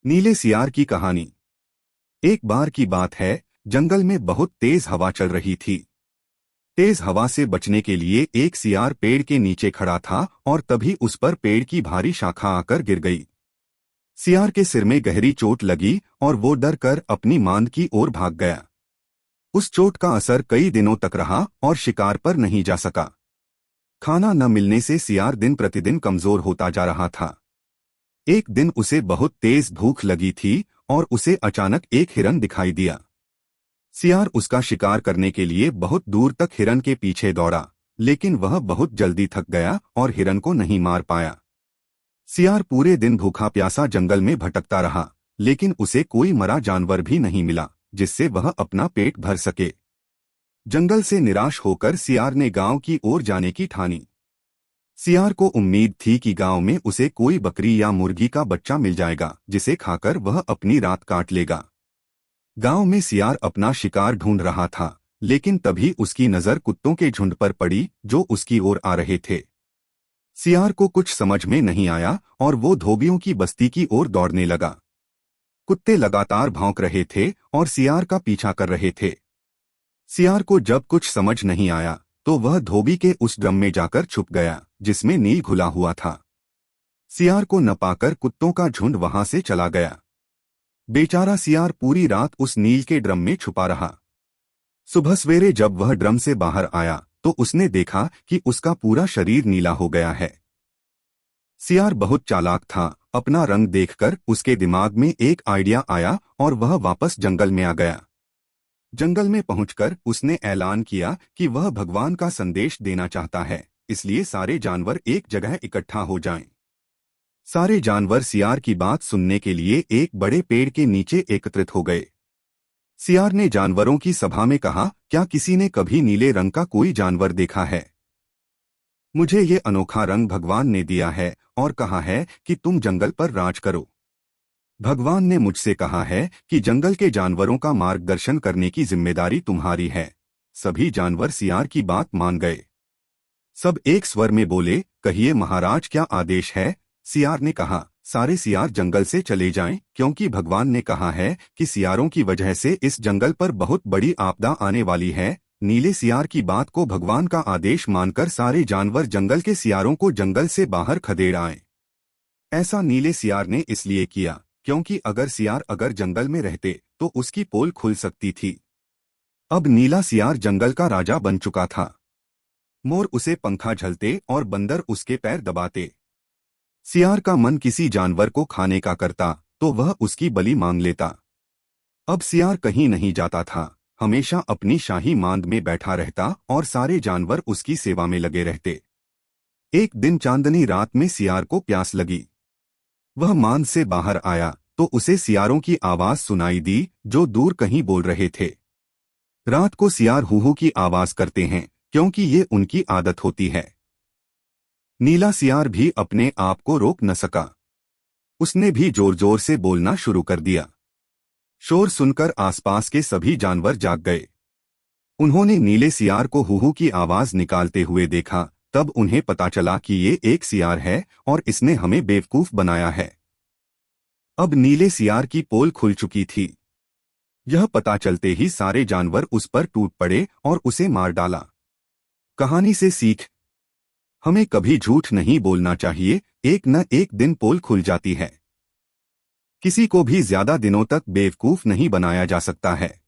नीले सियार की कहानी। एक बार की बात है, जंगल में बहुत तेज हवा चल रही थी। तेज हवा से बचने के लिए एक सियार पेड़ के नीचे खड़ा था और तभी उस पर पेड़ की भारी शाखा आकर गिर गई। सियार के सिर में गहरी चोट लगी और वो डर कर अपनी मांद की ओर भाग गया। उस चोट का असर कई दिनों तक रहा और शिकार पर नहीं जा सका। खाना न मिलने से सियार दिन प्रतिदिन कमजोर होता जा रहा था। एक दिन उसे बहुत तेज भूख लगी थी और उसे अचानक एक हिरन दिखाई दिया। सियार उसका शिकार करने के लिए बहुत दूर तक हिरन के पीछे दौड़ा, लेकिन वह बहुत जल्दी थक गया और हिरन को नहीं मार पाया। सियार पूरे दिन भूखा प्यासा जंगल में भटकता रहा, लेकिन उसे कोई मरा जानवर भी नहीं मिला जिससे वह अपना पेट भर सके। जंगल से निराश होकर सियार ने गांव की ओर जाने की ठानी। सियार को उम्मीद थी कि गांव में उसे कोई बकरी या मुर्गी का बच्चा मिल जाएगा जिसे खाकर वह अपनी रात काट लेगा। गांव में सियार अपना शिकार ढूंढ रहा था, लेकिन तभी उसकी नजर कुत्तों के झुंड पर पड़ी जो उसकी ओर आ रहे थे। सियार को कुछ समझ में नहीं आया और वो धोबियों की बस्ती की ओर दौड़ने लगा। कुत्ते लगातार भौंक रहे थे और सियार का पीछा कर रहे थे। सियार को जब कुछ समझ नहीं आया तो वह धोबी के उस ड्रम में जाकर छुप गया जिसमें नील घुला हुआ था। सियार को न पाकर कुत्तों का झुंड वहां से चला गया। बेचारा सियार पूरी रात उस नील के ड्रम में छुपा रहा। सुबह सवेरे जब वह ड्रम से बाहर आया तो उसने देखा कि उसका पूरा शरीर नीला हो गया है। सियार बहुत चालाक था। अपना रंग देखकर उसके दिमाग में एक आइडिया आया और वह वापस जंगल में आ गया। जंगल में पहुंचकर उसने ऐलान किया कि वह भगवान का संदेश देना चाहता है, इसलिए सारे जानवर एक जगह इकट्ठा हो जाएं। सारे जानवर सियार की बात सुनने के लिए एक बड़े पेड़ के नीचे एकत्रित हो गए। सियार ने जानवरों की सभा में कहा, क्या किसी ने कभी नीले रंग का कोई जानवर देखा है? मुझे ये अनोखा रंग भगवान ने दिया है और कहा है कि तुम जंगल पर राज करो। भगवान ने मुझसे कहा है कि जंगल के जानवरों का मार्गदर्शन करने की जिम्मेदारी तुम्हारी है। सभी जानवर सियार की बात मान गए। सब एक स्वर में बोले, कहिए महाराज, क्या आदेश है? सियार ने कहा, सारे सियार जंगल से चले जाएं, क्योंकि भगवान ने कहा है कि सियारों की वजह से इस जंगल पर बहुत बड़ी आपदा आने वाली है। नीले सियार की बात को भगवान का आदेश मानकर सारे जानवर जंगल के सियारों को जंगल से बाहर खदेड़ आए। ऐसा नीले सियार ने इसलिए किया क्योंकि अगर सियार जंगल में रहते तो उसकी पोल खुल सकती थी। अब नीला सियार जंगल का राजा बन चुका था। मोर उसे पंखा झलते और बंदर उसके पैर दबाते। सियार का मन किसी जानवर को खाने का करता तो वह उसकी बलि मांग लेता। अब सियार कहीं नहीं जाता था, हमेशा अपनी शाही मांद में बैठा रहता और सारे जानवर उसकी सेवा में लगे रहते। एक दिन चांदनी रात में सियार को प्यास लगी। वह मांद से बाहर आया तो उसे सियारों की आवाज सुनाई दी जो दूर कहीं बोल रहे थे। रात को सियार हूहू की आवाज करते हैं क्योंकि ये उनकी आदत होती है। नीला सियार भी अपने आप को रोक न सका। उसने भी जोर जोर से बोलना शुरू कर दिया। शोर सुनकर आसपास के सभी जानवर जाग गए। उन्होंने नीले सियार को हूहू की आवाज निकालते हुए देखा। तब उन्हें पता चला कि ये एक सियार है और इसने हमें बेवकूफ बनाया है। अब नीले सियार की पोल खुल चुकी थी। यह पता चलते ही सारे जानवर उस पर टूट पड़े और उसे मार डाला। कहानी से सीख, हमें कभी झूठ नहीं बोलना चाहिए, एक न एक दिन पोल खुल जाती है। किसी को भी ज्यादा दिनों तक बेवकूफ नहीं बनाया जा सकता है।